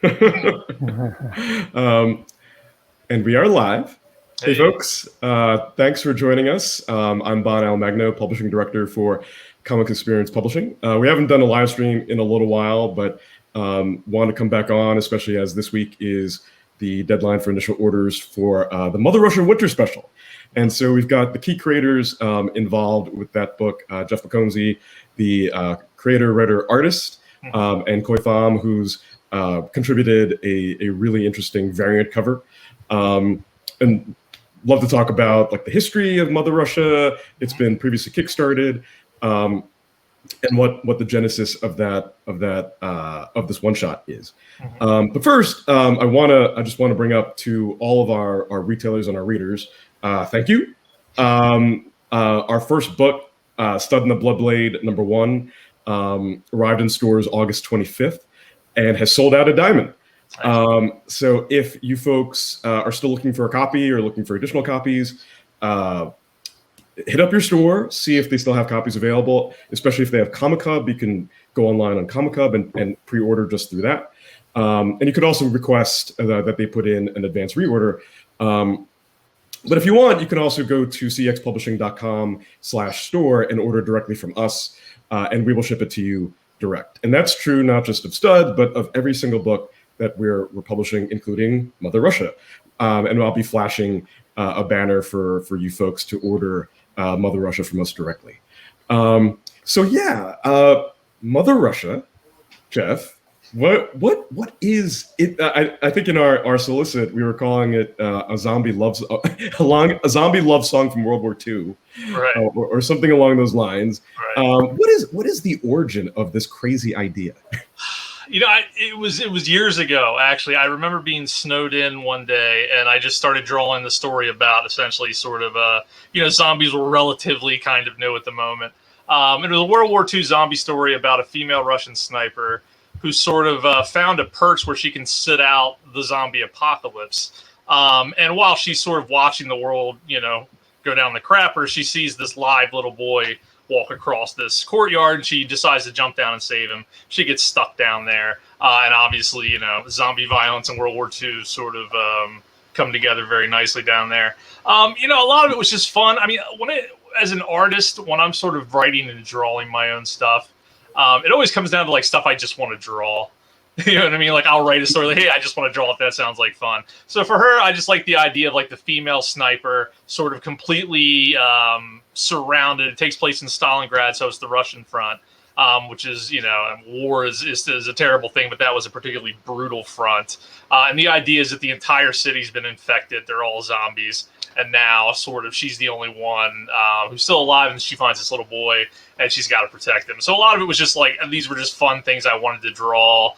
And we are live. Hey, Hey. folks. Thanks for joining us. I'm Bon Almagno, Publishing Director for Comic Experience Publishing. We haven't done a live stream in a little while, but want to come back on, especially as this week is the deadline for initial orders for the Mother Russia Winter Special. And so we've got the key creators involved with that book, Jeff McComsey, the creator, writer, artist, and Khoi Pham, who's contributed a really interesting variant cover. And love to talk about like the history of Mother Russia. It's been previously kickstarted, and what the genesis of this one shot is. But first, I just want to bring up to all of our retailers and our readers, thank you. Our first book, Stud in the Bloodblade #1, arrived in stores August 25th and has sold out a diamond. So if you folks are still looking for a copy or looking for additional copies, hit up your store, see if they still have copies available, especially if they have Comic Hub. You can go online on Comic Hub and pre-order just through that. And you could also request that they put in an advance reorder. But if you want, you can also go to cxpublishing.com/store and order directly from us, and we will ship it to you direct. And that's true not just of Stud, but of every single book that we're publishing, including Mother Russia. And I'll be flashing a banner for you folks to order Mother Russia from us directly. So yeah, Mother Russia, Jeff, what is it? I think in our solicit we were calling it a zombie love song from World War II, Right. Or something along those lines. Right. What is the origin of this crazy idea? You know, it was years ago, actually. I remember being snowed in one day, and I just started drawing the story about essentially sort of, zombies were relatively kind of new at the moment. It was a World War II zombie story about a female Russian sniper who sort of found a perch where she can sit out the zombie apocalypse. And while she's sort of watching the world, go down the crapper, she sees this live little boy walk across this courtyard, and she decides to jump down and save him. She gets stuck down there, and obviously, zombie violence and World War II sort of come together very nicely down there. A lot of it was just fun. I mean, as an artist, when I'm sort of writing and drawing my own stuff, it always comes down to like stuff I just want to draw. You know what I mean? Like I'll write a story like, hey, I just want to draw it. That sounds like fun. So for her, I just like the idea of like the female sniper sort of completely surrounded. It takes place in Stalingrad, so it's the Russian front, which is, war is a terrible thing, but that was a particularly brutal front. And the idea is that the entire city's been infected. They're all zombies. And now sort of she's the only one who's still alive, and she finds this little boy, and she's got to protect him. So a lot of it was just like, these were just fun things I wanted to draw.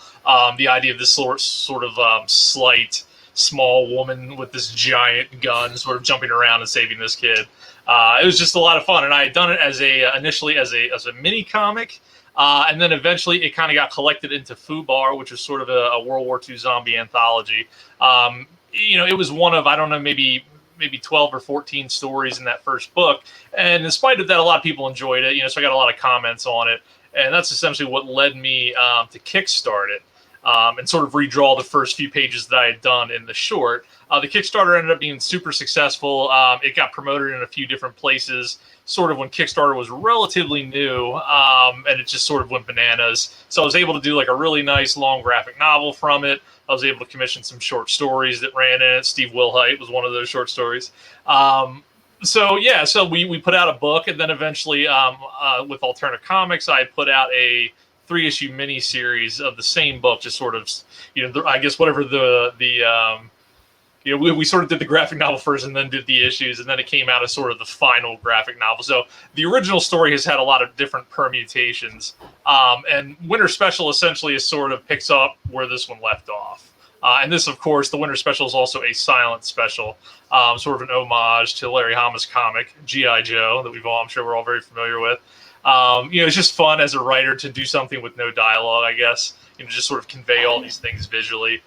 The idea of this sort of slight, small woman with this giant gun sort of jumping around and saving this kid. It was just a lot of fun, and I had done it initially as a mini comic, and then eventually it kind of got collected into Fubar, which is sort of a World War II zombie anthology. It was one of, I don't know, maybe 12 or 14 stories in that first book, and in spite of that, a lot of people enjoyed it. So I got a lot of comments on it, and that's essentially what led me to kickstart it. And sort of redraw the first few pages that I had done in the short. The Kickstarter ended up being super successful. It got promoted in a few different places, sort of when Kickstarter was relatively new, and it just sort of went bananas. So I was able to do like a really nice long graphic novel from it. I was able to commission some short stories that ran in it. Steve Wilhite was one of those short stories. So we put out a book, and then eventually with Alterna Comics, I put out a 3-issue mini-series of the same book, just sort of, I guess whatever we sort of did the graphic novel first and then did the issues, and then it came out as sort of the final graphic novel. So the original story has had a lot of different permutations, and Winter Special essentially is sort of picks up where this one left off. And this, of course, the Winter Special is also a silent special, sort of an homage to Larry Hama's comic, G.I. Joe, that I'm sure we're all very familiar with. It's just fun as a writer to do something with no dialogue, I guess, just sort of convey all these things visually.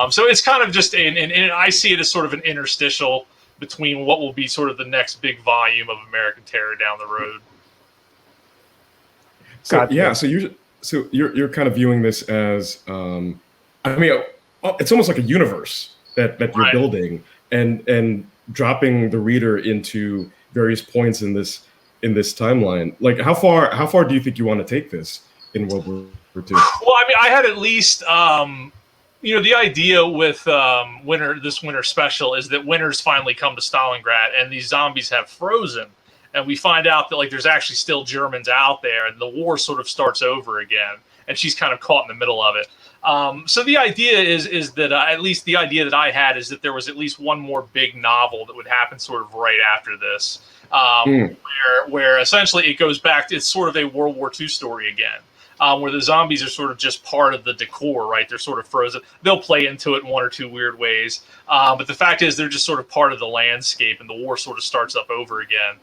So it's kind of just and I see it as sort of an interstitial between what will be sort of the next big volume of American Terror down the road. So gotcha. Yeah, so you're kind of viewing this as, it's almost like a universe that you're Right. building, and dropping the reader into various points in this timeline. Like how far do you think you want to take this in World War II? Well, I mean, I had at least, the idea with this winter special is that winters finally come to Stalingrad, and these zombies have frozen, and we find out that like there's actually still Germans out there, and the war sort of starts over again, and she's kind of caught in the middle of it. So the idea is that at least the idea that I had is that there was at least one more big novel that would happen sort of right after this, where essentially it goes back to, it's sort of a World War II story again. Where the zombies are sort of just part of the decor, right? They're sort of frozen. They'll play into it in one or two weird ways. But the fact is they're just sort of part of the landscape, and the war sort of starts up over again.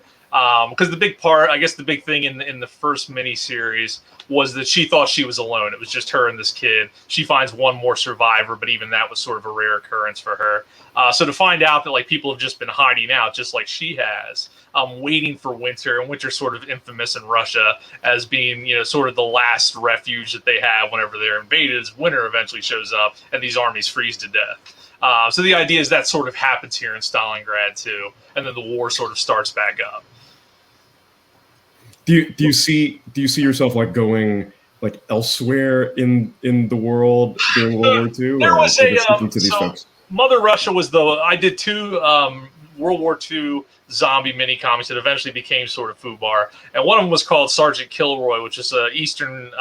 Because the big part, I guess the big thing in the first miniseries was that she thought she was alone. It was just her and this kid. She finds one more survivor, but even that was sort of a rare occurrence for her. So to find out that like people have just been hiding out, just like she has, waiting for winter, and winter's sort of infamous in Russia as being, sort of the last refuge that they have whenever they're invaded, as winter eventually shows up and these armies freeze to death. So the idea is that sort of happens here in Stalingrad too, and then the war sort of starts back up. Do you see yourself like going like elsewhere in the world during World War II? There was to these folks? Mother Russia was I did two World War II zombie mini comics that eventually became sort of FUBAR, and one of them was called Sergeant Kilroy, which is a Eastern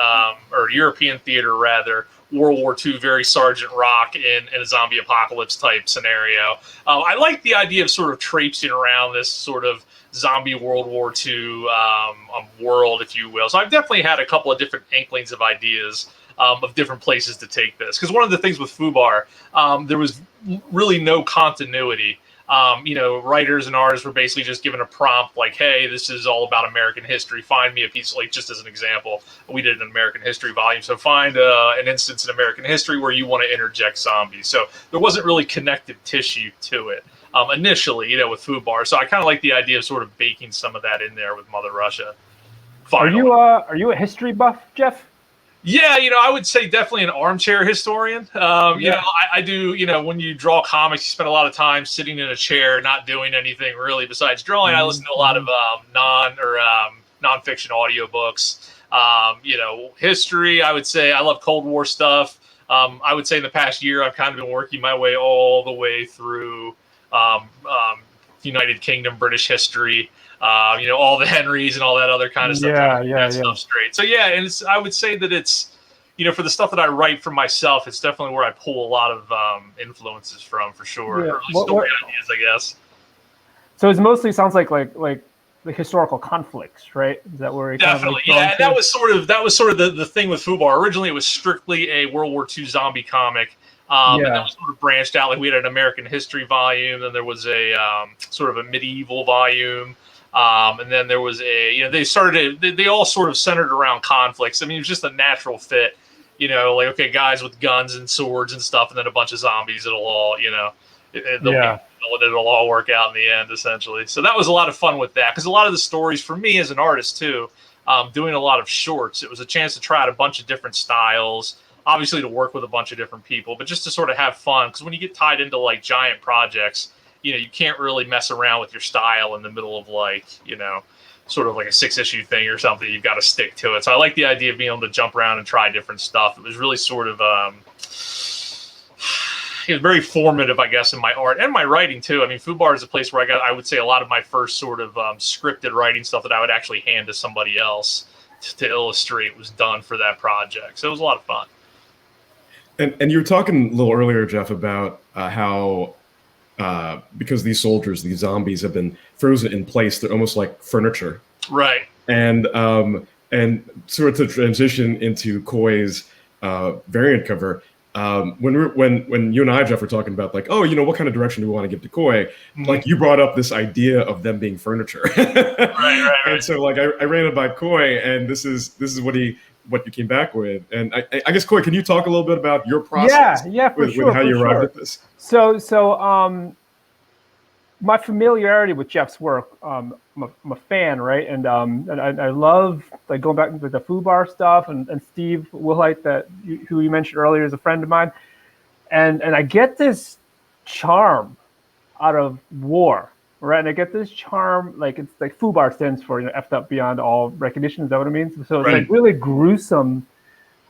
or European theater rather, World War II, very Sergeant Rock in a zombie apocalypse type scenario. I like the idea of sort of traipsing around this sort of zombie World War II world, if you will. So I've definitely had a couple of different inklings of ideas of different places to take this. Because one of the things with FUBAR, there was really no continuity. Writers and artists were basically just given a prompt like, hey, this is all about American history. Find me a piece, like just as an example, we did an American history volume. So find an instance in American history where you want to interject zombies. So there wasn't really connective tissue to it. Initially, with FUBAR. So I kind of like the idea of sort of baking some of that in there with Mother Russia. Finally. Are you a history buff, Jeff? Yeah, I would say definitely an armchair historian. I do, when you draw comics, you spend a lot of time sitting in a chair, not doing anything really besides drawing. I listen to a lot of nonfiction audiobooks. History, I would say I love Cold War stuff. I would say in the past year, I've kind of been working my way all the way through United Kingdom, British history, all the Henrys and all that other kind of stuff. Stuff straight. So and I would say that it's, for the stuff that I write for myself, it's definitely where I pull a lot of influences from, for sure. Yeah. Early story ideas, I guess. So it mostly sounds like the historical conflicts, right? Is that where definitely? And that was sort of the thing with FUBAR. Originally, it was strictly a World War II zombie comic. And that was sort of branched out. Like we had an American history volume, then there was a sort of a medieval volume, and then there was they all sort of centered around conflicts. I mean, it was just a natural fit, like, okay, guys with guns and swords and stuff, and then a bunch of zombies. It'll all, it'll all work out in the end, essentially. So that was a lot of fun with that, because a lot of the stories for me as an artist too, doing a lot of shorts, it was a chance to try out a bunch of different styles. Obviously to work with a bunch of different people, but just to sort of have fun. Because when you get tied into like giant projects, you can't really mess around with your style in the middle of like, sort of like a 6-issue thing or something. You've got to stick to it. So I like the idea of being able to jump around and try different stuff. It was really sort of, it was very formative, I guess, in my art and my writing too. I mean, FUBAR is a place where I would say a lot of my first sort of scripted writing stuff that I would actually hand to somebody else to illustrate was done for that project. So it was a lot of fun. And you were talking a little earlier, Jeff, about how because these soldiers, these zombies, have been frozen in place, they're almost like furniture, right? And sort of to transition into Khoi's variant cover, when you and I, Jeff, were talking about like, what kind of direction do we want to give to Khoi? Mm-hmm. Like you brought up this idea of them being furniture, right. And so like I ran it by Khoi, and this is what you came back with. And I guess, Khoi, can you talk a little bit about your process? With how you arrived at this? So my familiarity with Jeff's work, I'm a fan, right? And I love like going back to the FUBAR stuff, and Steve Wilhite, who you mentioned earlier, is a friend of mine. and I get this charm out of war, right? And I get this charm, like it's like FUBAR stands for, effed up beyond all recognition. Is that what it means? So it's like really gruesome.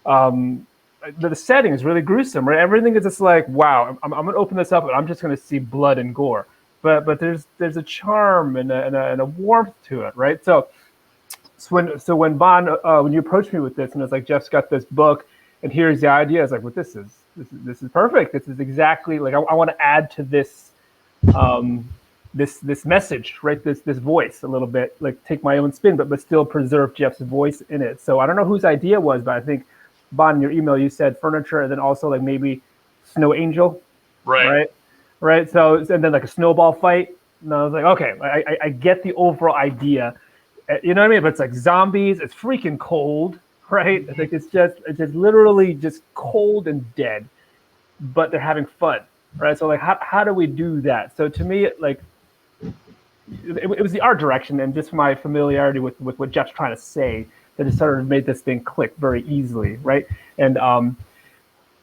The setting is really gruesome, right? Everything is just like, wow, I'm gonna open this up and I'm just gonna see blood and gore. But there's a charm and a warmth to it, right? So when Bon, when you approached me with this, and it's like, Jeff's got this book, and here's the idea. I was like, well, this is perfect. This is exactly like I want to add to this, this message, right? This voice a little bit, like take my own spin, but still preserve Jeff's voice in it. So I don't know whose idea it was, but I think Bon, in your email, you said furniture, and then also like maybe Snow Angel, right? So and then like a snowball fight. And I was like, okay, I get the overall idea. You know what I mean? But it's like zombies. It's freaking cold, right? It's like it's just literally just cold and dead, but they're having fun, right? So like, how do we do that? So to me, it was the art direction and just my familiarity with what Jeff's trying to say that just sort of made this thing click very easily, right? And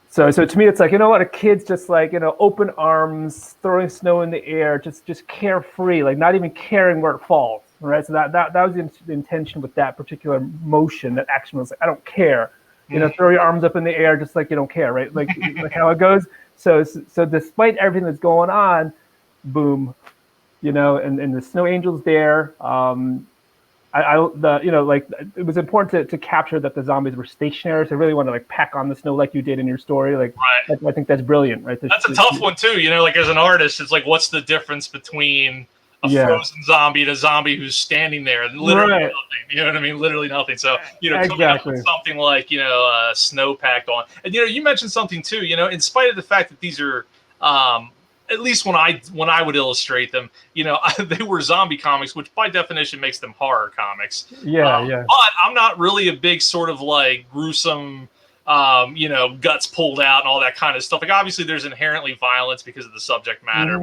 so to me, it's like, you know what, a kid's just like, open arms, throwing snow in the air, just carefree, like not even caring where it falls, right? So that was the intention with that particular motion. That action was like, I don't care, throw your arms up in the air, just like you don't care, right? Like like how it goes. So despite everything that's going on, boom, and the Snow Angel's there. It was important to capture that the zombies were stationary. So I really want to like pack on the snow like you did in your story. Like, I think that's brilliant, right? That's a tough one too. Like as an artist, it's like, what's the difference between a frozen zombie and a zombie who's standing there, literally nothing. You know what I mean? Literally nothing. So coming up with something like snow packed on, and you mentioned something too. In spite of the fact that these are at least when I would illustrate them, they were zombie comics, which by definition makes them horror comics. Yeah. But I'm not really a big sort of like gruesome, guts pulled out and all that kind of stuff. Like obviously there's inherently violence because of the subject matter.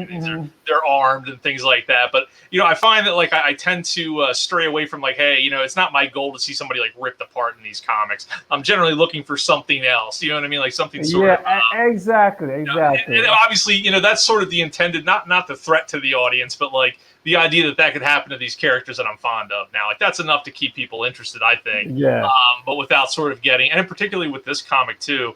They're armed and things like that. But I find that like I tend to stray away from like, hey, it's not my goal to see somebody like ripped apart in these comics. I'm generally looking for something else. You know what I mean? Like something sort of exactly. And obviously, that's sort of the intended, not the threat to the audience, but like the idea that could happen to these characters that I'm fond of now. Like that's enough to keep people interested, I think. Yeah. But without sort of getting, and particularly with this comic too,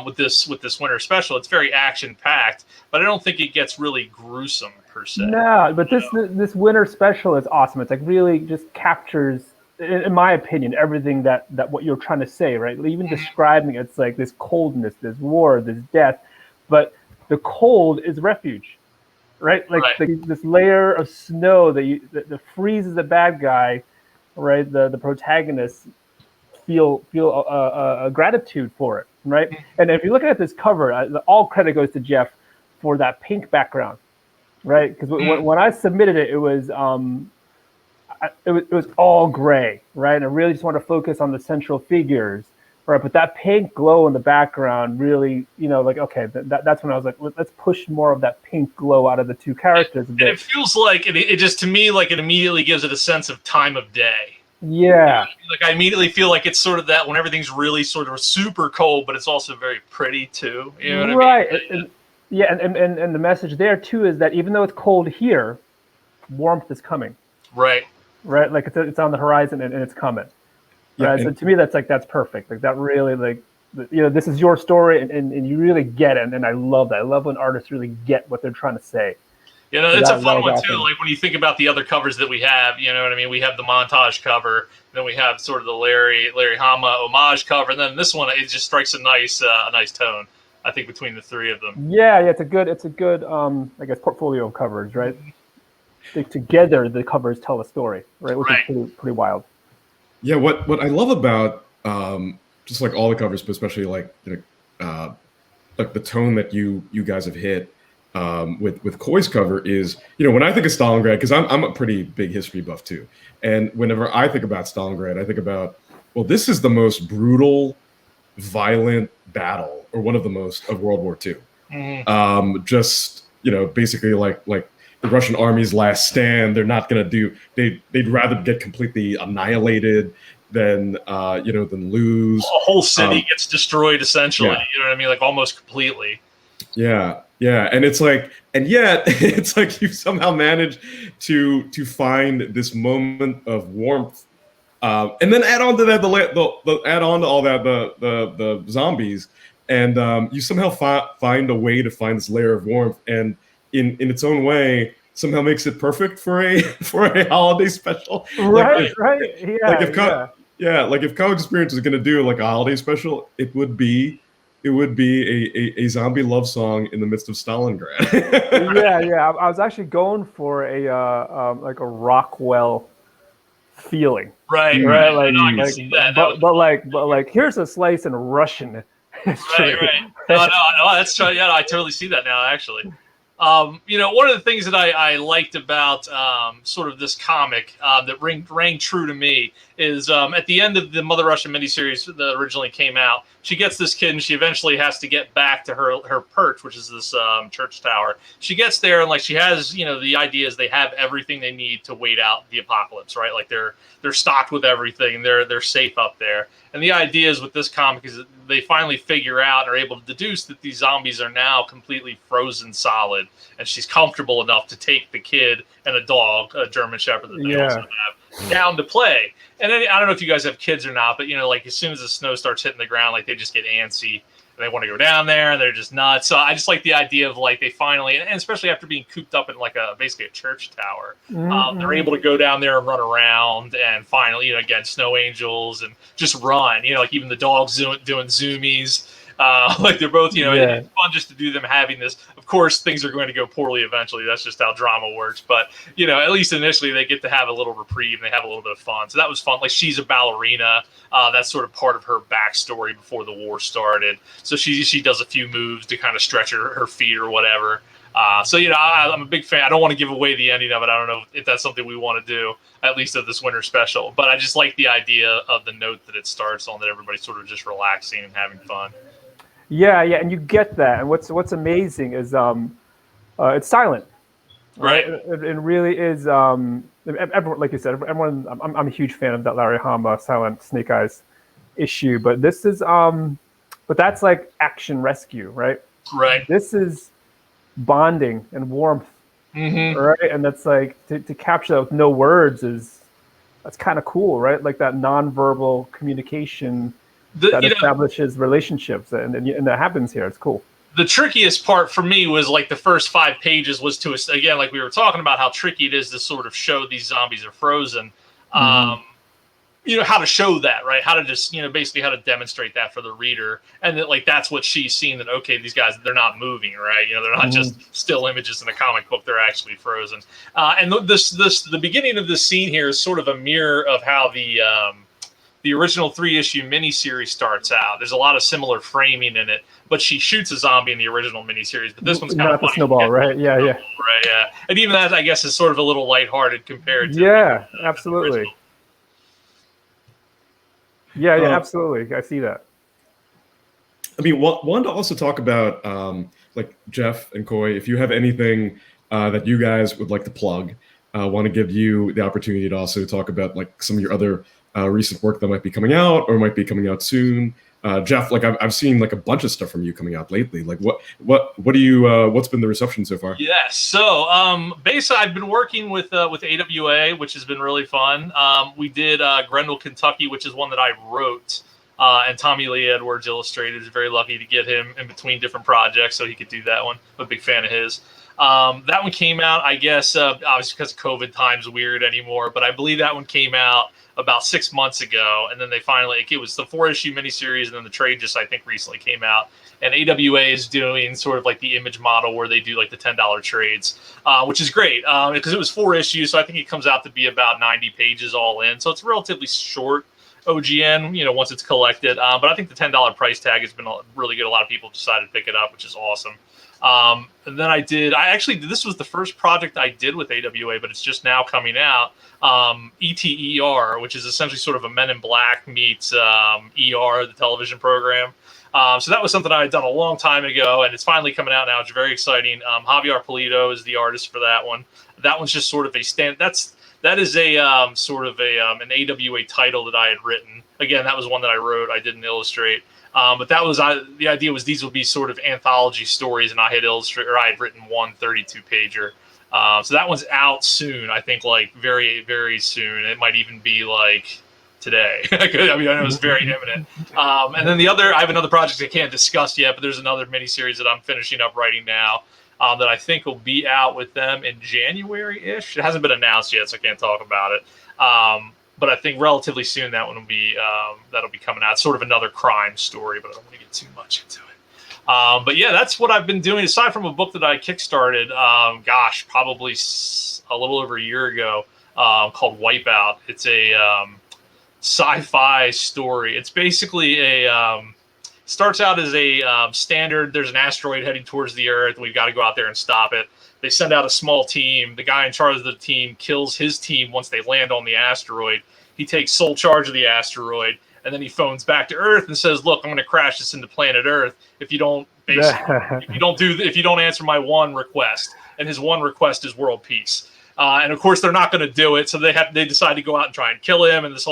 with this winter special, it's very action packed, but I don't think it gets really gruesome per se. No, but this winter special is awesome. It's like really just captures, in my opinion, everything that what you're trying to say, right? Even describing it's like this coldness, this war, this death, but the cold is refuge. Right, like this layer of snow that freezes the bad guy, right? The protagonist feel a gratitude for it, right? And if you look at this cover, all credit goes to Jeff for that pink background, right? Because when I submitted it, it was all gray, right? And I really just want to focus on the central figures. Right, but that pink glow in the background really, okay, that's when I was like, let's push more of that pink glow out of the two characters a bit. And it feels like it just, to me, like it immediately gives it a sense of time of day. Yeah. Like I immediately feel like it's sort of that when everything's really sort of super cold, but it's also very pretty too. You know what I mean? And the message there too is that even though it's cold here, warmth is coming. Right. Right, like it's on the horizon and it's coming. Yeah, so to me, that's perfect. Like that really, like, this is your story, and you really get it, and I love that. I love when artists really get what they're trying to say. It's a fun one too. Like when you think about the other covers that we have, you know what I mean? We have the montage cover, then we have sort of the Larry Hama homage cover, and then this one it just strikes a nice tone. I think between the three of them. Yeah, it's a good I guess portfolio of covers, right? Together, the covers tell a story, right? Which is pretty wild. Yeah, what I love about just like all the covers, but especially like like the tone that you guys have hit with Khoi's cover is, when I think of Stalingrad, because I'm a pretty big history buff too, and whenever I think about Stalingrad, I think about, well, this is the most brutal, violent battle, or one of the most, of World War II. Just basically like the Russian army's last stand. They're not going to do. They'd rather get completely annihilated than lose. A whole city gets destroyed essentially. Yeah. You know what I mean? Like almost completely. Yeah, and it's like, and yet it's like you somehow managed to find this moment of warmth, and then add on to that the add on to all that the zombies, and you somehow find a way to find this layer of warmth, and in its own way somehow makes it perfect for a for a holiday special. Right, right. Like Yeah, if yeah. yeah, like if Comic Experience is going to do like a holiday special, it would be a zombie love song in the midst of Stalingrad. Yeah, yeah. I was actually going for a like a Rockwell feeling, Right, right? right. I know, I can see that. That would But like here's a slice in Russian right, history. right. No, that's true. Yeah, I totally see that now, actually. One of the things that I liked about sort of this comic that rang true to me is at the end of the Mother Russia miniseries that originally came out, she gets this kid and she eventually has to get back to her perch, which is this church tower. She gets there and like she has, the idea is they have everything they need to wait out the apocalypse, right? Like they're stocked with everything. They're safe up there. And the idea is with this comic is that they finally figure out or are able to deduce that these zombies are now completely frozen solid, and she's comfortable enough to take the kid and a dog, a German Shepherd that they also have, down to play. And then, I don't know if you guys have kids or not, but like as soon as the snow starts hitting the ground, like they just get antsy. They want to go down there and they're just nuts. So I just like the idea of like they finally, and especially after being cooped up in like basically a church tower, they're able to go down there and run around and finally, again, snow angels and just run, like even the dogs doing zoomies. Like they're both, it's fun just to do them having this. Of course, things are going to go poorly eventually. That's just how drama works. But, at least initially they get to have a little reprieve and they have a little bit of fun. So that was fun. Like she's a ballerina. That's sort of part of her backstory before the war started. So she does a few moves to kind of stretch her feet or whatever. So, I'm a big fan. I don't want to give away the ending of it. I don't know if that's something we want to do, at least of this winter special. But I just like the idea of the note that it starts on, that everybody's sort of just relaxing and having fun. Yeah, and you get that. And what's amazing is it's silent, right? It really is. Everyone, like you said, everyone. I'm a huge fan of that Larry Hama Silent Snake Eyes issue, but this is but that's like action rescue, right? Right. This is bonding and warmth, right? And that's like to capture that with no words that's kind of cool, right? Like that nonverbal communication that establishes relationships, and that happens here. It's cool. The trickiest part for me was like the first 5 pages was to, again, like we were talking about how tricky it is to sort of show these zombies are frozen. How to show that, right? How to just, basically how to demonstrate that for the reader. And that like, that's what she's seeing, that, okay, these guys, they're not moving, right? They're not just still images in a comic book. They're actually frozen. And the beginning of this scene here is sort of a mirror of how the original 3-issue miniseries starts out. There's a lot of similar framing in it, but she shoots a zombie in the original miniseries. But this one's kind of funny. The snowball, right? Yeah. Right, yeah. And even that, I guess, is sort of a little lighthearted compared to absolutely. Yeah, absolutely. I see that. I mean, one to also talk about, like Jeff and Khoi, if you have anything that you guys would like to plug, want to give you the opportunity to also talk about like some of your other recent work that might be coming out or might be coming out soon. Jeff, like I've seen like a bunch of stuff from you coming out lately. Like what do you what's been the reception so far? Yes. So basically I've been working with AWA, which has been really fun. We did Grendel, Kentucky, which is one that I wrote. And Tommy Lee Edwards illustrated. Very lucky to get him in between different projects so he could do that one. I'm a big fan of his. That one came out, I guess, obviously because COVID time's weird anymore, but I believe that one came out about 6 months ago, and then they finally, it was the 4-issue miniseries, and then the trade just, I think, recently came out. And AWA is doing sort of like the Image model where they do like the $10 trades, which is great because it was 4 issues, so I think it comes out to be about 90 pages all in. So it's relatively short OGN, once it's collected. But I think the $10 price tag has been really good. A lot of people decided to pick it up, which is awesome. And then this was the first project I did with AWA, but it's just now coming out. ETER, which is essentially sort of a Men in Black meets ER, the television program. So that was something I had done a long time ago, and it's finally coming out now. It's very exciting. Javier Polito is the artist for that one. That one's just sort of that is a sort of an AWA title that I had written. Again, that was one that I wrote. I didn't illustrate. But that was the idea was these would be sort of anthology stories, and I had written one 32-pager. So that one's out soon. I think like very, very soon. It might even be like today. I know it's very imminent. And then I have another project I can't discuss yet, but there's another miniseries that I'm finishing up writing now that I think will be out with them in January-ish. It hasn't been announced yet, so I can't talk about it. But I think relatively soon that one will be that'll be coming out. It's sort of another crime story, but I don't want to get too much into it. But yeah, that's what I've been doing. Aside from a book that I kickstarted, probably a little over a year ago, called Wipeout. It's a sci-fi story. It's basically starts out as a standard. There's an asteroid heading towards the Earth. We've got to go out there and stop it. They send out a small team. The guy in charge of the team kills his team once they land on the asteroid. He takes sole charge of the asteroid, and then he phones back to Earth and says, "Look, I'm going to crash this into planet Earth if you don't answer my one request." And his one request is world peace. And of course, they're not going to do it, so they decide to go out and try and kill him. And it's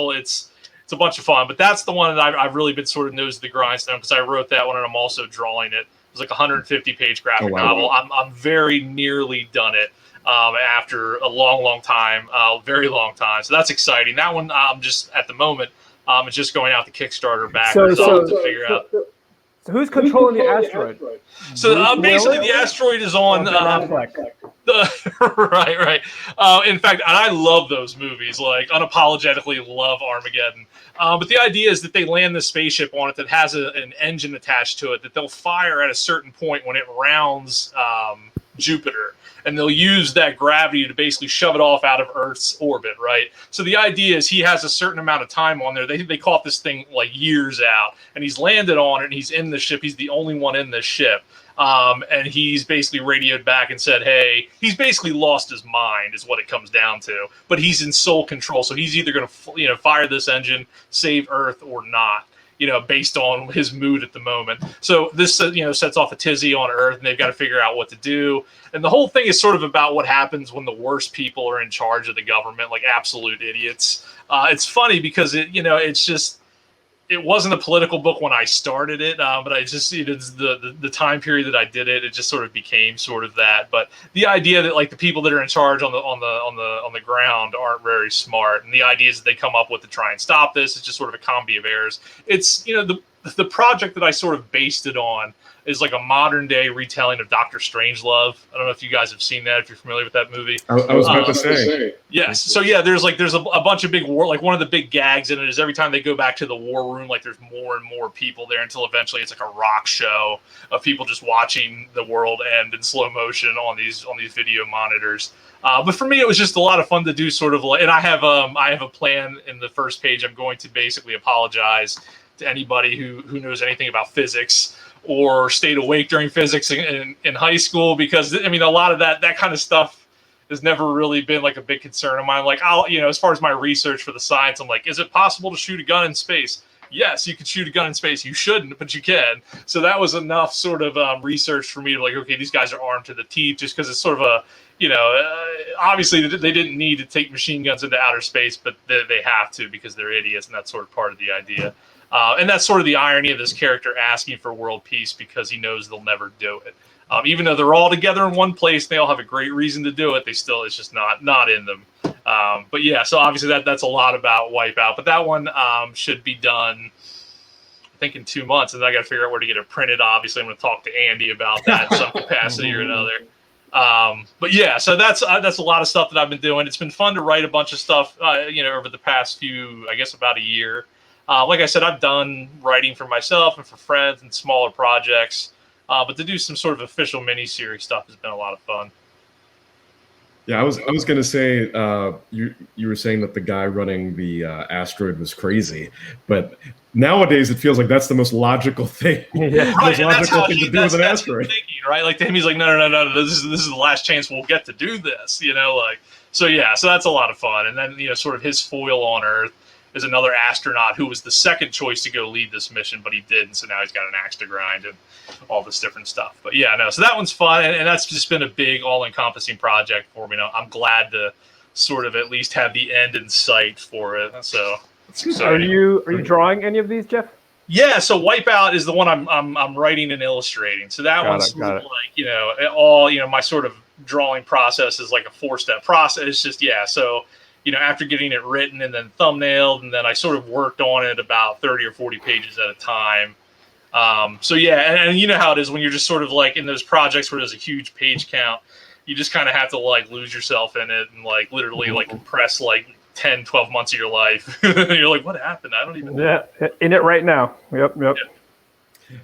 a bunch of fun. But that's the one that I've really been sort of nose to the grindstone because I wrote that one and I'm also drawing it. It was like a 150-page graphic novel. I'm very nearly done it after a long time, very long time. So that's exciting. That one, I'm just at the moment, it's just going out the Kickstarter backers to figure out. So who's controlling the asteroid? So basically, the asteroid is on. Right. In fact, and I love those movies. Like, unapologetically love Armageddon. But the idea is that they land the spaceship on it that has an engine attached to it that they'll fire at a certain point when it rounds Jupiter. And they'll use that gravity to basically shove it off out of Earth's orbit, right? So the idea is he has a certain amount of time on there. They caught this thing like years out, and he's landed on it, and he's in the ship. He's the only one in the ship. And he's basically radioed back and said, hey, he's basically lost his mind is what it comes down to. But he's in sole control. So he's either going to fire this engine, save Earth, or not. Based on his mood at the moment. So this, sets off a tizzy on Earth, and they've got to figure out what to do. And the whole thing is sort of about what happens when the worst people are in charge of the government, like absolute idiots. It's funny because it wasn't a political book when I started it, but it's the time period that I did it. It just sort of became sort of that. But the idea that like the people that are in charge on the ground aren't very smart, and the ideas that they come up with to try and stop this, it's just sort of a comedy of errors. It's the project that I sort of based it on is like a modern day retelling of Dr. Strangelove. I don't know if you guys have seen that, if you're familiar with that movie. I was about to say. Yes. So yeah, there's a bunch of big war, like one of the big gags in it is every time they go back to the war room, like there's more and more people there until eventually it's like a rock show of people just watching the world end in slow motion on these video monitors. But for me, it was just a lot of fun to do sort of like, and I have a plan in the first page. I'm going to basically apologize to anybody who knows anything about physics or stayed awake during physics in high school, because a lot of that kind of stuff has never really been like a big concern of mine. Like as far as my research for the science, I'm like, is it possible to shoot a gun in space? Yes, you can shoot a gun in space. You shouldn't, but you can. So that was enough sort of research for me to like, okay, these guys are armed to the teeth, just because it's sort of a, obviously they didn't need to take machine guns into outer space, but they have to because they're idiots, and that's sort of part of the idea. And that's sort of the irony of this character asking for world peace because he knows they'll never do it. Even though they're all together in one place, they all have a great reason to do it. It's just not in them. But yeah, so obviously that's a lot about Wipeout. But that one should be done, I think, in 2 months. And I got to figure out where to get it printed. Obviously, I'm going to talk to Andy about that in some capacity or another. But yeah, so that's a lot of stuff that I've been doing. It's been fun to write a bunch of stuff, over the past few, I guess, about a year. Like I said, I've done writing for myself and for friends and smaller projects, but to do some sort of official miniseries stuff has been a lot of fun. Yeah, I was going to say you were saying that the guy running the asteroid was crazy, but nowadays it feels like that's the most logical thing. Yeah. Right, the most logical thing to do with an asteroid. Thinking, right? Like to him, he's like, no, this is the last chance we'll get to do this. So yeah, so that's a lot of fun. And then sort of his foil on Earth is another astronaut who was the second choice to go lead this mission, but he didn't. So now he's got an axe to grind and all this different stuff. But yeah, no, so that one's fun. And that's just been a big all-encompassing project for me. I'm glad to sort of at least have the end in sight for it. So are you drawing any of these, Jeff? Yeah, so Wipeout is the one I'm writing and illustrating. So that one's sort of like, all, my sort of drawing process is like a 4-step process. It's just, yeah. So, after getting it written and then thumbnailed, and then I sort of worked on it about 30 or 40 pages at a time. So yeah, and you know how it is when you're just sort of like in those projects where there's a huge page count, you just kind of have to like lose yourself in it and like literally like compress like 10, 12 months of your life. You're like, what happened? I don't even know. Yeah, in it right now. Yep.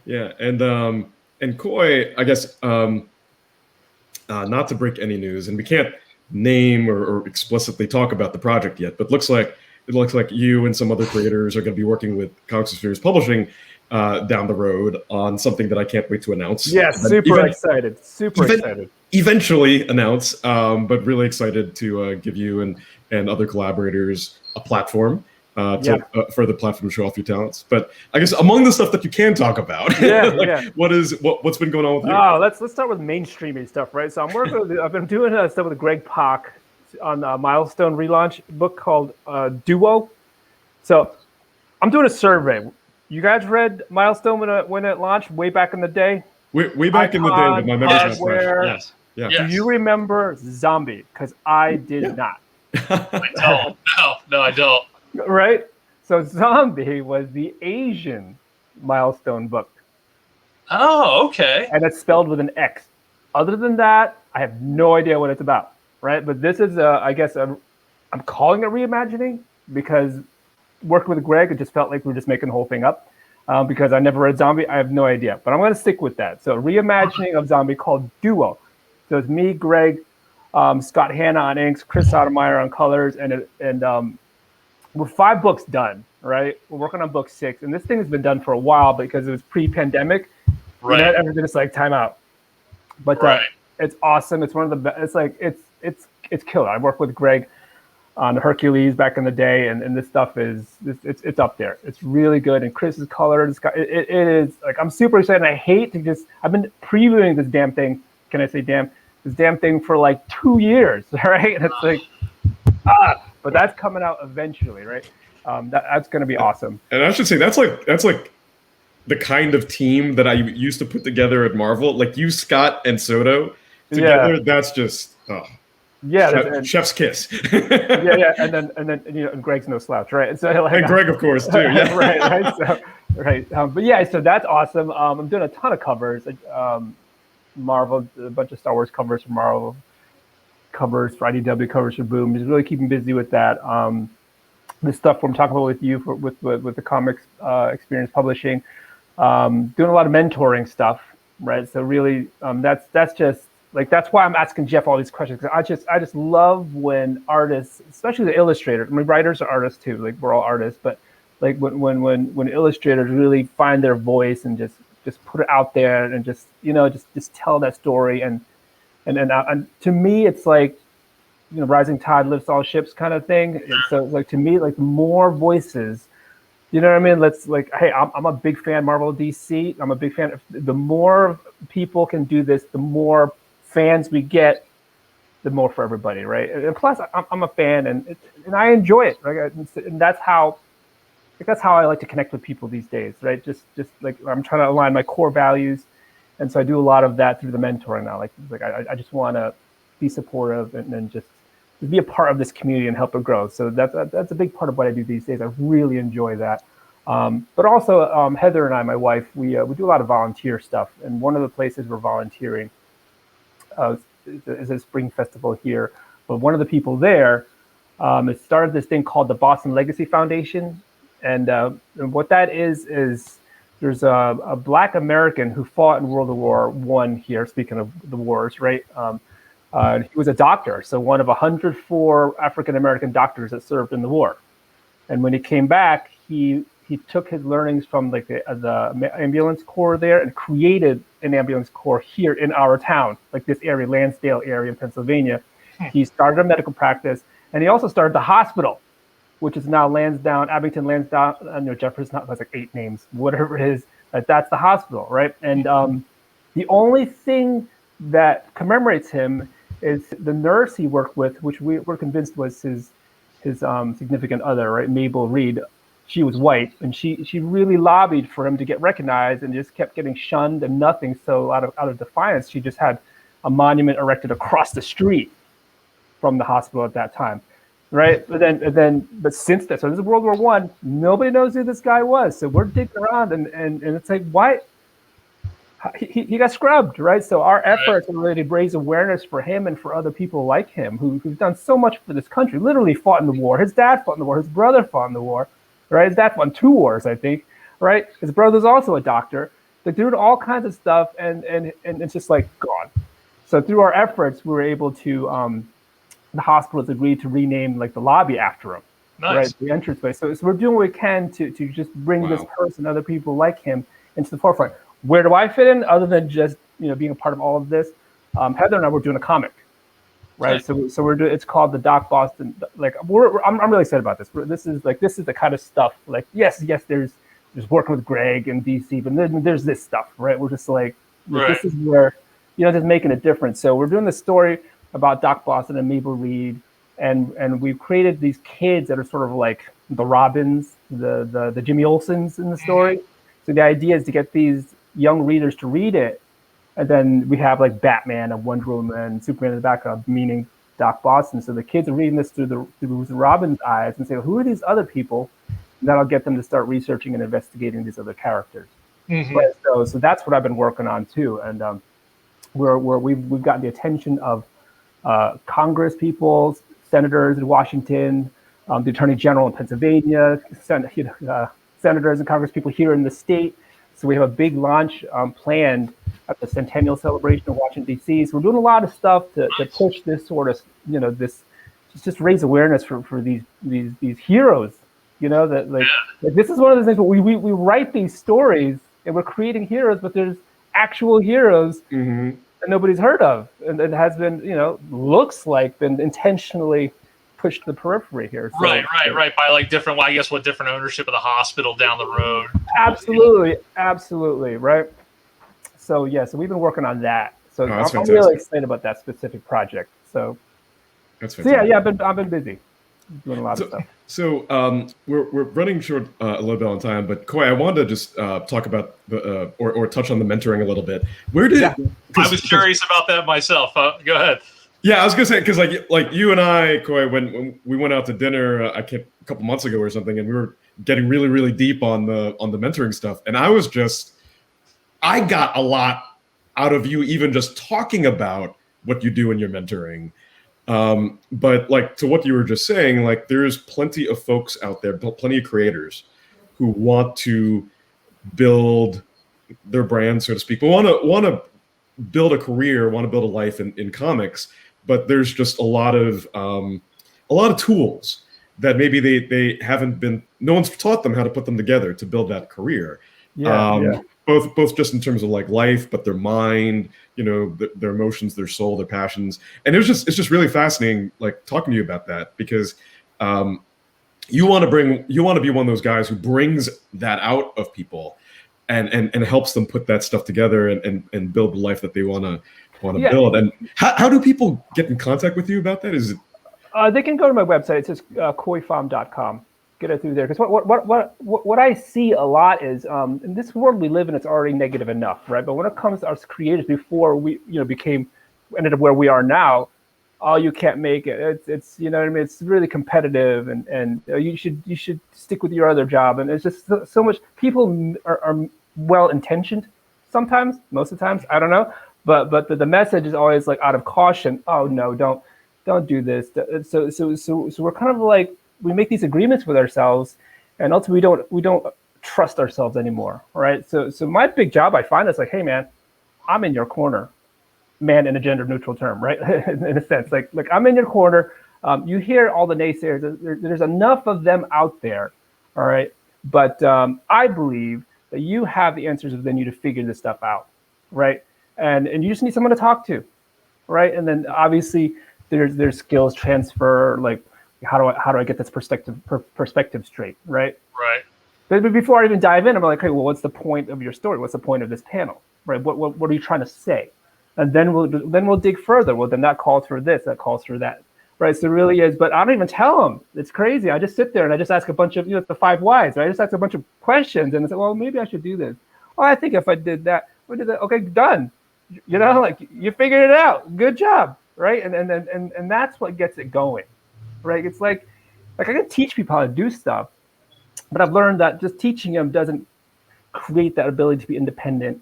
Yeah, and Khoi, I guess, not to break any news, and we can't name or explicitly talk about the project yet, but it looks like you and some other creators are going to be working with Comics Experience Publishing down the road on something that I can't wait to announce. Yeah, super excited. Eventually announce, but really excited to give you and other collaborators a platform to further platform to show off your talents. But I guess among the stuff that you can talk about, what's been going on with you? Oh, let's start with mainstreamy stuff, right? So I've been doing stuff with Greg Pak on a Milestone relaunch book called Duo. So I'm doing a survey. You guys read Milestone when it launched way back in the day? Way back in the day, but my memory's not fresh. Yes. Yeah. Do you remember Zombie? Because I did not. I don't. No, I don't. Right? So Zombie was the Asian Milestone book. Oh, okay. And it's spelled with an X. Other than that, I have no idea what it's about, right? But this is, I'm calling it reimagining because working with Greg, it just felt like we were just making the whole thing up. Because I never read Zombie, I have no idea. But I'm going to stick with that. So reimagining of Zombie called Duo. So it's me, Greg, Scott Hanna on inks, Chris Sotomayor on colors, and we're 5 books done, right? We're working on book 6, and this thing has been done for a while because it was pre-pandemic. Right. Everything is like time out. But it's awesome. It's one of the best. It's like it's killer. I worked with Greg on Hercules back in the day, and this stuff it's up there. It's really good. And Chris's colors, it is like I'm super excited. And I hate to I've been previewing this damn thing. Can I say damn? This damn thing for like 2 years, right? And it's like but that's coming out eventually, right? That's going to be awesome. And I should say that's like the kind of team that I used to put together at Marvel. Like you, Scott, and Soto together. That's just chef's kiss. and then and Greg's no slouch, right? And so and Greg, of course, too. Yeah, right. So that's awesome. I'm doing a ton of covers. Marvel, a bunch of Star Wars covers for Marvel, covers for IDW, covers for Boom. Just really keeping busy with that. The stuff I'm talking about with you with the Comics Experience Publishing, doing a lot of mentoring stuff, right? So really, that's just like that's why I'm asking Jeff all these questions, because I just love when artists, especially the illustrators. I mean, writers are artists too. Like we're all artists, but like when illustrators really find their voice and just put it out there and just tell that story and to me it's like rising tide lifts all ships kind of thing. And so like to me, like more voices, you know what I mean? Let's like, hey, I'm a big fan of Marvel DC. I'm a big fan. The more people can do this, the more fans we get, the more for everybody, right? And plus, I'm a fan and I enjoy it. Right? And that's how I like to connect with people these days, right? Just like I'm trying to align my core values, and so I do a lot of that through the mentoring now. Like I just want to be supportive and just be a part of this community and help it grow. So that's a big part of what I do these days. I really enjoy that. But also Heather and I, my wife, we do a lot of volunteer stuff, and one of the places we're volunteering is a spring festival here. But one of the people there has started this thing called the Boston Legacy Foundation. And what that is there's a Black American who fought in World War I here, speaking of the wars, right? He was a doctor, so one of 104 African-American doctors that served in the war. And when he came back, he took his learnings from like the ambulance corps there and created an ambulance corps here in our town, like this area, Lansdale area in Pennsylvania. He started a medical practice, and he also started the hospital, which is now Abington Lansdowne, Jefferson, that's like 8 names, whatever it is, that's the hospital, right? And the only thing that commemorates him is the nurse he worked with, which we're convinced was his significant other, right? Mabel Reed. she was white, and she really lobbied for him to get recognized, and just kept getting shunned and nothing. So out of defiance, she just had a monument erected across the street from the hospital at that time, right? But since that, so this is World War I. Nobody knows who this guy was. So we're digging around, and it's like, why? He got scrubbed, right? So our efforts are really to raise awareness for him and for other people like him who've done so much for this country. Literally fought in the war. His dad fought in the war. His brother fought in the war, right? His dad fought in 2 wars, I think, right? His brother's also a doctor. They're doing all kinds of stuff, and it's just like gone. So through our efforts, we were able to. The hospitals agreed to rename like the lobby after him, right? The entranceway. So we're doing what we can to just bring this person, other people like him, into the forefront. Where do I fit in, other than just being a part of all of this? Heather and I were doing a comic, right? So we're doing. It's called the Doc Boston. Like I'm really excited about this. This is the kind of stuff. Like yes, there's working with Greg and DC, but then there's this stuff, right? We're just like this is where just making a difference. So we're doing this story about Doc Boston and Mabel Reed, and we've created these kids that are sort of like the Robins, the Jimmy Olsens in the story. So the idea is to get these young readers to read it, and then we have like Batman and Wonder Woman and Superman in the background, meaning Doc Boston. So the kids are reading this through Robin's eyes and say, who are these other people? And that'll get them to start researching and investigating these other characters. Right? So that's what I've been working on too, and we've gotten the attention of Congress people, senators in Washington, the Attorney General in Pennsylvania, senators and Congress people here in the state. So we have a big launch planned at the centennial celebration in Washington, D.C. So we're doing a lot of stuff to push this sort of, this just raise awareness for these heroes. That this is one of the things. We write these stories and we're creating heroes, but there's actual heroes. That nobody's heard of, and it has been, looks like been intentionally pushed to the periphery here. So, right. By like different, I guess, different ownership of the hospital down the road. Absolutely, right. So so we've been working on that. So I'm really excited about that specific project. So that's fantastic. I've been busy doing a lot of stuff. So we're running short a little bit on time, but Khoi, I wanted to just talk about the or touch on the mentoring a little bit. Where did I was curious about that myself. Go ahead. Yeah, I was gonna say because like you and I, Khoi, when we went out to dinner a couple months ago or something, and we were getting really really deep on the mentoring stuff, and I got a lot out of you even just talking about what you do in your mentoring. But like to what you were just saying, like there's plenty of folks out there, plenty of creators who want to build their brand, so to speak, but want to build a career, want to build a life in comics. But there's just a lot of tools that maybe they haven't been. No one's taught them how to put them together to build that career. Both just in terms of like life, but their mind, their emotions, their soul, their passions. And it's just really fascinating, like talking to you about that, because you want to be one of those guys who brings that out of people and helps them put that stuff together and build the life that they want to build. And how do people get in contact with you about that? Is it they can go to my website. It's just khoipham.com. Get it through there, because what I see a lot is in this world we live in, it's already negative enough, right? But when it comes to us creators, before we ended up where we are now, you can't make it. It's it's really competitive, and you should stick with your other job. And it's just so much. People are well intentioned sometimes, most of the times, I don't know, but the message is always like out of caution. Oh no, don't do this. So we're kind of like, we make these agreements with ourselves, and ultimately we don't trust ourselves anymore, right? So my big job, I find, is like, hey man, I'm in your corner, man, in a gender neutral term, right? In a sense, like I'm in your corner. You hear all the naysayers. There's enough of them out there, all right? But I believe that you have the answers within you to figure this stuff out, right? And you just need someone to talk to, right? And then obviously there's skills transfer, like, how do I get this perspective straight, right? Right. But before I even dive in, I'm like, okay, well, what's the point of your story? What's the point of this panel, right? What are you trying to say? And then we'll dig further. Well, then that calls for this, that calls for that. right? So it really is. But I don't even tell them. It's crazy. I just sit there and I just ask a bunch of, the 5 whys. Right? I just ask a bunch of questions and I say, well, maybe I should do this. Well, I think if I did that, okay, done. Like you figured it out. Good job, right? And that's what gets it going, right? It's like I can teach people how to do stuff, but I've learned that just teaching them doesn't create that ability to be independent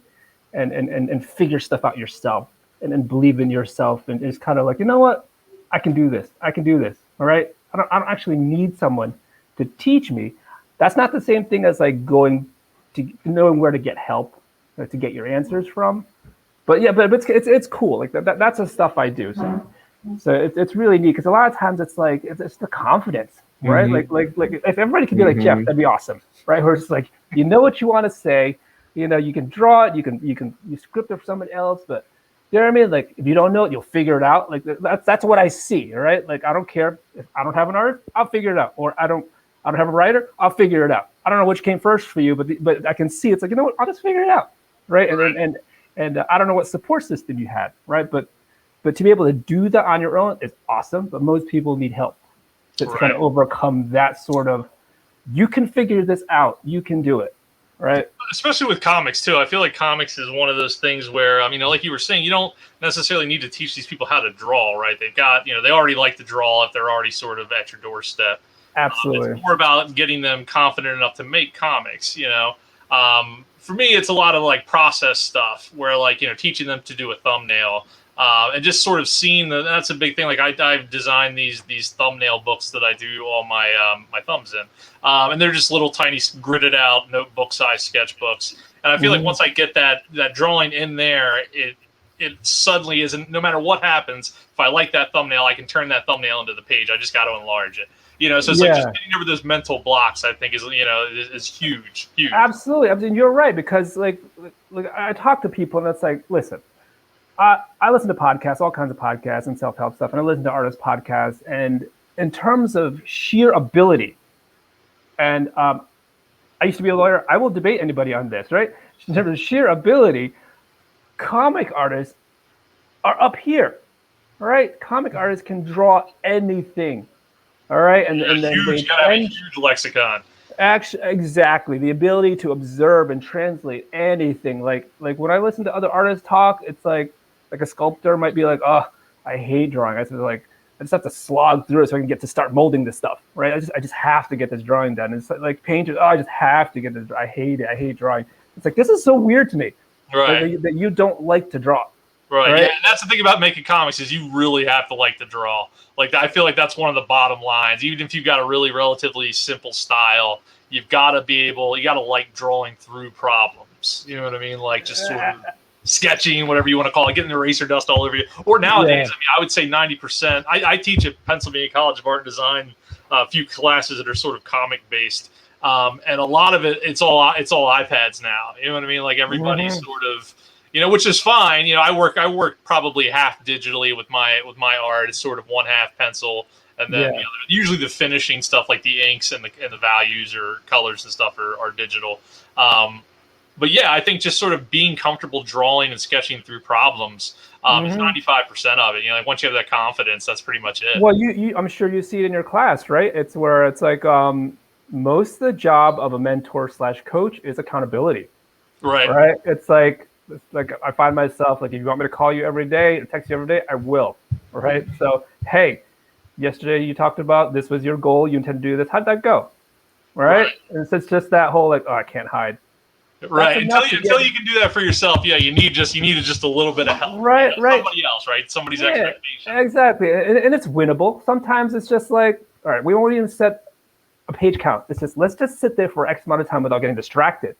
and figure stuff out yourself and believe in yourself. And it's kind of like, you know what? I can do this. I can do this. All right. I don't actually need someone to teach me. That's not the same thing as like going to knowing where to get help, to get your answers from. But yeah, but it's cool. Like that's the stuff I do. So it's really neat because a lot of times it's like it's the confidence, right? Mm-hmm. Like if everybody could be like Jeff, that'd be awesome, right? Where it's like you know what you want to say, you can draw it, you script it for someone else, but you know what I mean? Like if you don't know it, you'll figure it out. Like that's what I see, right? Like I don't care if I don't have an artist, I'll figure it out, or I don't have a writer, I'll figure it out. I don't know which came first for you, but I can see it's like, you know what, I'll just figure it out, right? And I don't know what support system you had, right? But to be able to do that on your own is awesome. But most people need help to kind of overcome that sort of, you can figure this out, you can do it, right? Especially with comics too. I feel like comics is one of those things where, like you were saying, you don't necessarily need to teach these people how to draw, right? They've got, they already like to draw if they're already sort of at your doorstep. Absolutely. It's more about getting them confident enough to make comics, For me, it's a lot of like process stuff where like, teaching them to do a thumbnail and just sort of seeing that's a big thing. Like I've designed these thumbnail books that I do all my my thumbs in. And they're just little tiny gridded out notebook size sketchbooks. And I feel like once I get that drawing in there, it suddenly isn't, no matter what happens, if I like that thumbnail, I can turn that thumbnail into the page. I just got to enlarge it. So it's like just getting over those mental blocks, I think is huge. Absolutely. I mean, you're right, because like I talk to people and it's like, listen, I listen to podcasts, all kinds of podcasts and self-help stuff, and I listen to artist podcasts. And in terms of sheer ability, and I used to be a lawyer, I will debate anybody on this, right? In terms of sheer ability, comic artists are up here, all right? Comic artists can draw anything. All right, and then you gotta have a huge lexicon. Actually, exactly, the ability to observe and translate anything. Like when I listen to other artists talk, it's like a sculptor might be like, "Oh, I hate drawing." I just have to slog through it so I can get to start molding this stuff, right? I just have to get this drawing done. It's like painters, I just have to get this. I hate it. I hate drawing. It's like, this is so weird to me, right? That you don't like to draw. Right. Yeah, and that's the thing about making comics is you really have to like to draw. Like I feel like that's one of the bottom lines. Even if you've got a really relatively simple style, you've got to you got to like drawing through problems. You know what I mean? Like just sort of sketching, whatever you want to call it, getting eraser dust all over you. Or nowadays, I would say 90%. I teach at Pennsylvania College of Art and Design a few classes that are sort of comic based. And a lot of it's all iPads now. You know what I mean? Like everybody's sort of, which is fine. I work probably half digitally with my art. It's sort of one half pencil, and then usually the finishing stuff like the inks and the values or colors and stuff are digital. But yeah, I think just sort of being comfortable drawing and sketching through problems is 95% of it. Like once you have that confidence, that's pretty much it. Well, I'm sure you see it in your class, right? It's where it's like most of the job of a mentor / coach is accountability. Right. It's like I find myself like, if you want me to call you every day or text you every day, I will. Right. So, hey, yesterday you talked about this was your goal. You intend to do this. How'd that go? Right. And it's just that whole like, oh, I can't hide. Right. Until you can do that for yourself. Yeah. You needed just a little bit of help. Right. Somebody else. Right. Somebody's expectation. Exactly. And it's winnable. Sometimes it's just like, all right, we won't even set a page count. It's just, let's just sit there for X amount of time without getting distracted.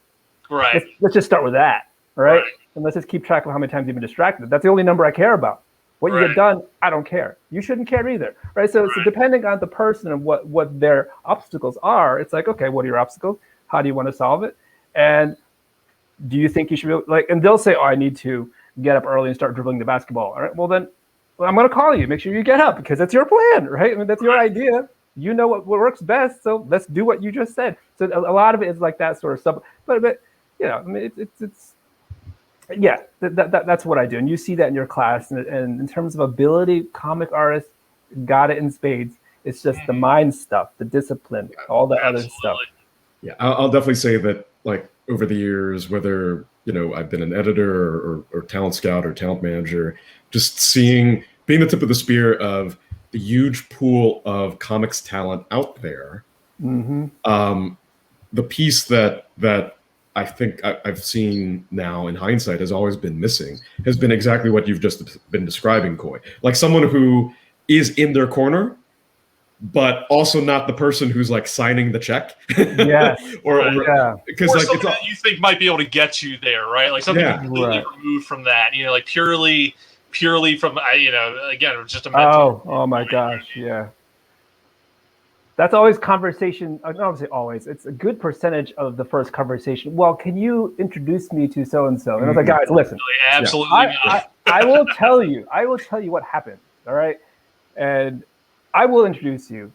Right. Let's just start with that. Right. And let's just keep track of how many times you've been distracted. That's the only number I care about. What you get done, I don't care. You shouldn't care either. Right. So depending on the person and what their obstacles are, it's like, okay, what are your obstacles? How do you want to solve it? And do you think you should be like, and they'll say, oh, I need to get up early and start dribbling the basketball. All right. Well, then I'm going to call you. Make sure you get up because that's your plan. Right. I mean, that's your idea. You know what works best. So let's do what you just said. So a lot of it is like that sort of stuff. But I mean, it's that's what I do. And you see that in your class. And in terms of ability, comic artists, got it in spades. It's just the mind stuff, the discipline, all the other stuff. Yeah, I'll definitely say that, like, over the years, whether, I've been an editor or talent scout or talent manager, just being the tip of the spear of the huge pool of comics talent out there. The piece that I think I've seen now in hindsight has always been missing has been exactly what you've just been describing, Khoi. Like someone who is in their corner, but also not the person who's like signing the check. Yes. Because like something that you think might be able to get you there, right? Like something completely removed from that, like purely from, again, just a mental. Oh my gosh. Yeah. That's always conversation. Obviously, always. It's a good percentage of the first conversation. Well, can you introduce me to so-and-so? And I was like, guys, listen. Absolutely not. I will tell you. I will tell you what happened. All right. And I will introduce you.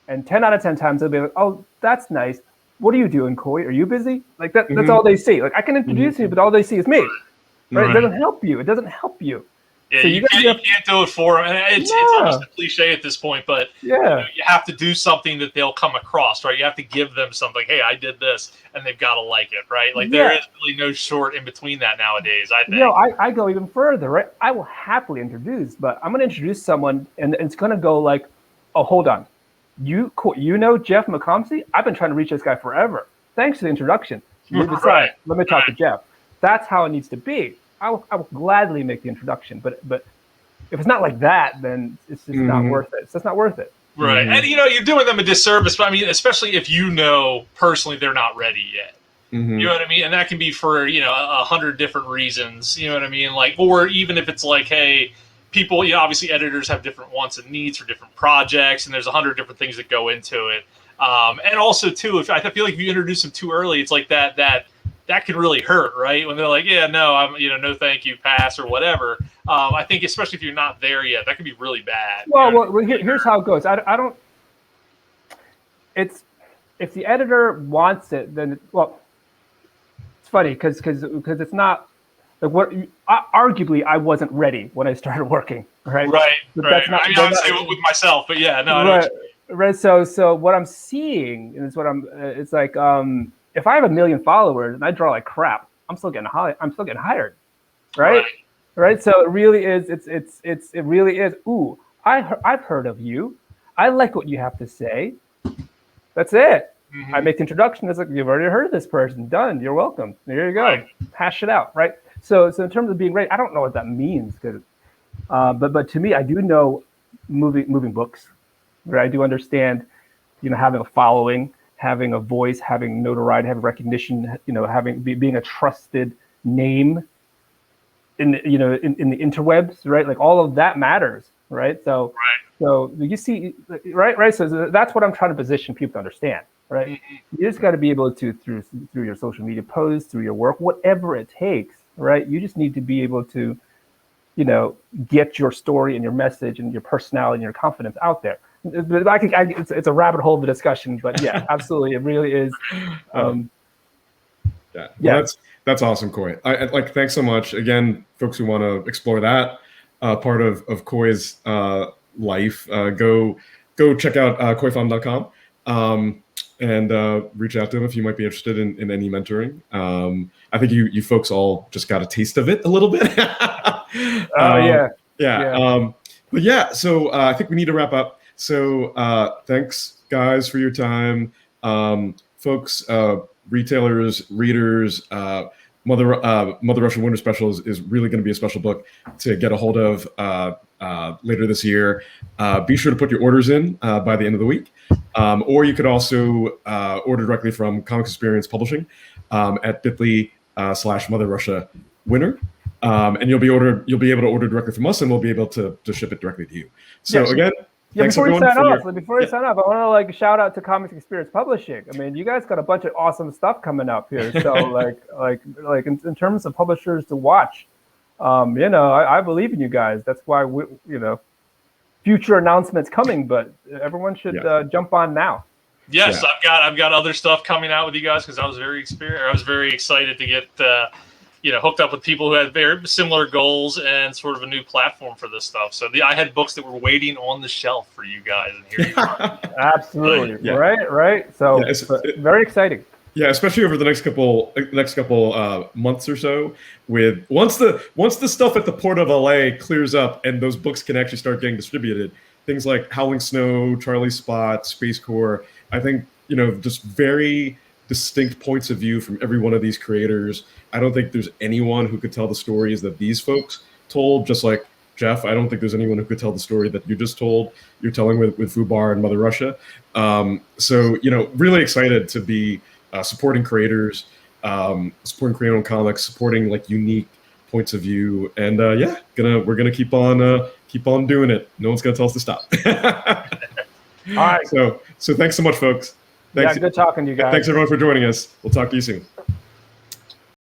And 10 out of 10 times they'll be like, oh, that's nice. What are you doing, Khoi? Are you busy? Like that's all they see. Like I can introduce you, but all they see is me. Right? It doesn't help you. It doesn't help you. Yeah, so you can't do it for them. And it's almost a cliche at this point, but you have to do something that they'll come across, right? You have to give them something like, hey, I did this, and they've got to like it, right? Like there is really no short in between that nowadays, I think. I go even further, right? I will happily introduce, but I'm going to introduce someone, and it's going to go like, oh, hold on. You know Jeff McComsey? I've been trying to reach this guy forever. Thanks to the introduction. Let me talk to Jeff. That's how it needs to be. I will gladly make the introduction, but if it's not like that, then it's just not worth it. It's just not worth it. Right. And, you're doing them a disservice, but I mean, especially if personally they're not ready yet. You know what I mean? And that can be for, 100 different reasons, you know what I mean? Like, or even if it's like, hey, people, obviously editors have different wants and needs for different projects, and there's 100 different things that go into it. And also, too, I feel like if you introduce them too early, it's like that can really hurt, right? When they're like, yeah, no, I'm, no, thank you, pass or whatever. I think especially if you're not there yet, that can be really bad. Well, here's how it goes. I don't. It's if the editor wants it, then it's funny because it's not like what. Arguably, I wasn't ready when I started working. Right. Right. That's not, I mean, obviously with myself, but yeah, no. Right. Right. So what I'm seeing is what I'm. It's like if I have 1 million followers and I draw like crap, I'm still getting hired, right? Right. So it really is. It really is. Ooh, I've heard of you. I like what you have to say. That's it. I make the introduction. It's like you've already heard of this person. Done. You're welcome. There you go. Right. Hash it out. Right. So in terms of being ready, I don't know what that means because, but to me, I do know moving books. Right. I do understand, having a following, having a voice, having notoriety, having recognition, being a trusted name in the interwebs, right? Like all of that matters, right? So you see, right? So that's what I'm trying to position people to understand, right? You just got to be able to through your social media posts, through your work, whatever it takes, right? You just need to be able to, get your story and your message and your personality and your confidence out there. It's a rabbit hole of a discussion, but yeah, absolutely, it really is. That's awesome, Khoi. Thanks so much again, folks who want to explore that part of Khoi's life. Go check out khoipham.com and reach out to him if you might be interested in any mentoring. I think you folks all just got a taste of it a little bit. But yeah, so I think we need to wrap up. So thanks, guys, for your time. Folks, retailers, readers, Mother Russia Winter Special is really going to be a special book to get a hold of later this year. Be sure to put your orders in by the end of the week. Or you could also order directly from Comics Experience Publishing at bit.ly/Mother Russia Winter. And you'll be able to order directly from us, and we'll be able to ship it directly to you. So again, thanks before you sign everyone. off, I want to shout out to Comics Experience Publishing. I mean, you guys got a bunch of awesome stuff coming up here. So like in terms of publishers to watch, I believe in you guys. That's why future announcements coming, but everyone should jump on now. Yes, I've got other stuff coming out with you guys because I was very excited to get hooked up with people who had very similar goals and sort of a new platform for this stuff. So I had books that were waiting on the shelf for you guys, and here you are. Absolutely. Yeah. Right. So very exciting. Yeah, especially over the next couple months or so. With once the stuff at the Port of LA clears up and those books can actually start getting distributed, things like Howling Snow, Charlie Spot, Space Corps, I think, just very distinct points of view from every one of these creators. I don't think there's anyone who could tell the stories that these folks told, just like Jeff. I don't think there's anyone who could tell the story that you just told. You're telling with Fubar and Mother Russia. So really excited to be supporting creators, supporting creator-owned comics, supporting like unique points of view, and we're gonna keep on doing it. No one's gonna tell us to stop. All right. So thanks so much, folks. Thanks. Yeah, good talking to you guys. Thanks everyone for joining us. We'll talk to you soon.